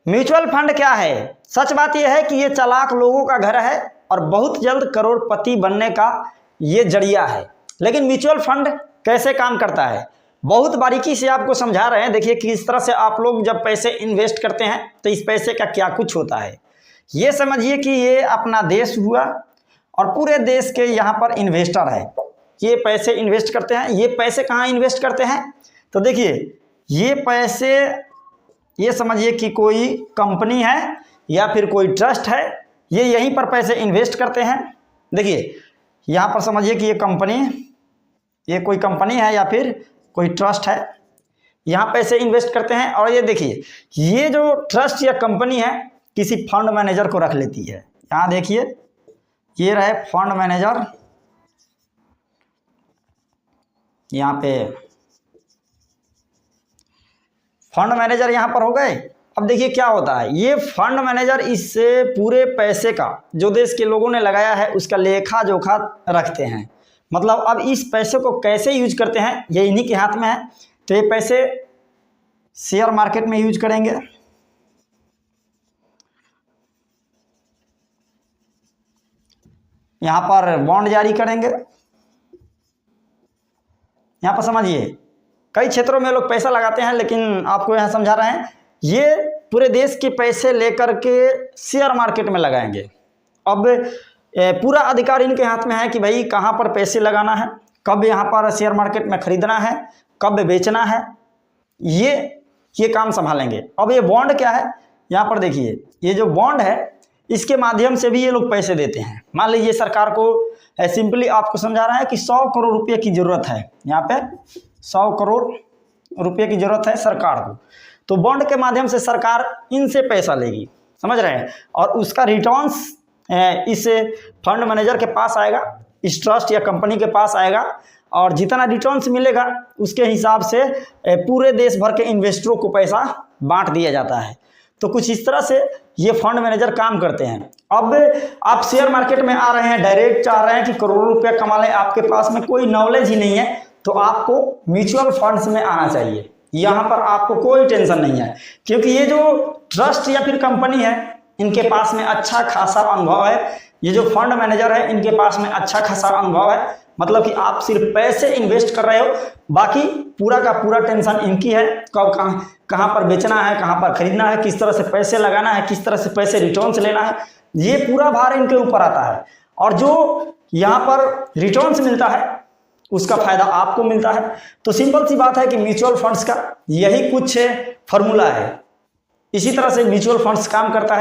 Mutual fund क्या है? सच बात यह है कि ये चालाक लोगों का घर है और बहुत जल्द करोड़पति बनने का ये जरिया है। लेकिन म्यूचुअल फंड कैसे काम करता है, बहुत बारीकी से आपको समझा रहे हैं। देखिए कि इस तरह से आप लोग जब पैसे इन्वेस्ट करते हैं तो इस पैसे का क्या कुछ होता है। ये समझिए कि ये अपना देश हुआ और पूरे देश के यहाँ पर इन्वेस्टर है, ये पैसे इन्वेस्ट करते हैं। ये पैसे कहाँ इन्वेस्ट करते हैं? तो देखिए ये पैसे, ये समझिए कि कोई कंपनी है या फिर कोई ट्रस्ट है, ये यहीं पर पैसे इन्वेस्ट करते हैं। देखिए यहाँ पर समझिए कि ये कोई कंपनी है या फिर कोई ट्रस्ट है, यहाँ पैसे इन्वेस्ट करते हैं। और ये देखिए ये जो ट्रस्ट या कंपनी है किसी फंड मैनेजर को रख लेती है। यहाँ देखिए ये रहे फंड मैनेजर, यहाँ पे फंड मैनेजर यहाँ पर हो गए। अब देखिए क्या होता है, ये फंड मैनेजर इससे पूरे पैसे का जो देश के लोगों ने लगाया है उसका लेखा जोखा रखते हैं। मतलब अब इस पैसे को कैसे यूज करते हैं ये इन्हीं के हाथ में है। तो ये पैसे शेयर मार्केट में यूज करेंगे, यहाँ पर बॉन्ड जारी करेंगे। यहाँ पर समझिए कई क्षेत्रों में लोग पैसा लगाते हैं, लेकिन आपको यहाँ समझा रहे हैं ये पूरे देश के पैसे लेकर के शेयर मार्केट में लगाएंगे। अब पूरा अधिकार इनके हाथ में है कि भाई कहाँ पर पैसे लगाना है, कब यहाँ पर शेयर मार्केट में खरीदना है, कब बेचना है, ये काम संभालेंगे। अब ये बॉन्ड क्या है, यहाँ पर देखिए ये जो बॉन्ड है इसके माध्यम से भी ये लोग पैसे देते हैं। मान लीजिए सरकार को सिंपली आपको समझा रहा है कि 100 करोड़ रुपये की ज़रूरत है, यहाँ पे 100 करोड़ रुपये की ज़रूरत है सरकार को, तो बॉन्ड के माध्यम से सरकार इनसे पैसा लेगी, समझ रहे हैं। और उसका रिटर्न्स इस फंड मैनेजर के पास आएगा, इस ट्रस्ट या कंपनी के पास आएगा, और जितना रिटर्न्स मिलेगा उसके हिसाब से पूरे देश भर के इन्वेस्टरों को पैसा बांट दिया जाता है। तो कुछ इस तरह से ये फंड मैनेजर काम करते हैं। अब आप शेयर मार्केट में आ रहे हैं, डायरेक्ट चाह रहे हैं कि करोड़ों रुपया कमा लें, आपके पास में कोई नॉलेज ही नहीं है, तो आपको म्यूचुअल फंड्स में आना चाहिए। यहाँ पर आपको कोई टेंशन नहीं है, क्योंकि ये जो ट्रस्ट या फिर कंपनी है इनके पास में अच्छा खासा अनुभव है। ये जो फंड मैनेजर है इनके पास में अच्छा खासा अनुभव है। मतलब कि आप सिर्फ पैसे इन्वेस्ट कर रहे हो, बाकी पूरा का पूरा टेंशन इनकी है। कब कहाँ पर बेचना है, कहाँ पर खरीदना है, किस तरह से पैसे लगाना है, किस तरह से पैसे रिटर्न्स लेना है, ये पूरा भार इनके ऊपर आता है। और जो यहाँ पर रिटर्न्स मिलता है उसका फायदा आपको मिलता है। तो सिंपल सी बात है कि म्यूचुअल फंड्स का यही कुछ फॉर्मूला है। इसी तरह से म्यूचुअल फंड्स काम करता है।